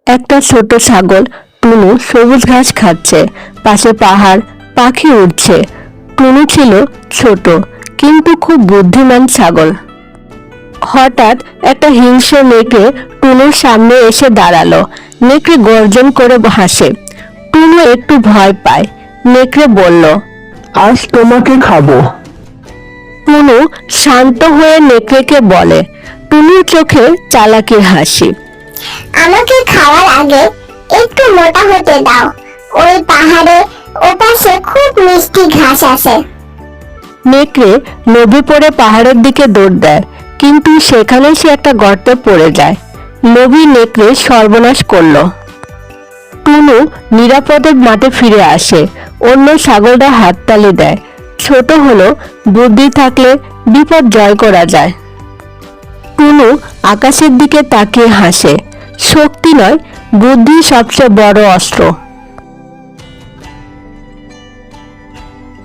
একটা ছোট ছাগল টুনু সবুজ ঘাস খাচ্ছে। পাশে পাহাড়, পাখি উড়ছে। টুনু ছিল ছোট কিন্তু খুব বুদ্ধিমান ছাগল। হঠাৎ একটা হিংস্র নেকড়ে টুনুর সামনে এসে দাঁড়ালো। নেকড়ে গর্জন করে হাসে। টুনু একটু ভয় পায়। নেকড়ে বলল, আজ তোমাকে খাবো। টুনু শান্ত হয়ে নেকড়েকে বলে। টুনুর চোখে চালাকির হাসি। আমাকে খাওয়ার আগে একটু মোটা হতে দাও। ওই পাহাড়ে ওপাশে খুব মিষ্টি ঘাস আছে। নেকড়ে লোভে পড়ে পাহাড়ের দিকে দৌড় দেয়, কিন্তু সেখানে সে একটা গর্তে পড়ে যায়। লোভী নেকড়ে সর্বনাশ করলো। টুনু নিরাপদে মাঠে ফিরে আসে। অন্য ছাগলরা হাততালি দেয়। ছোট হলো, বুদ্ধি থাকলে বিপদ জয় করা যায়। টুনু আকাশের দিকে তাকিয়ে হাসে। শক্তি নয়, বুদ্ধি সবচেয়ে বড় অস্ত্র।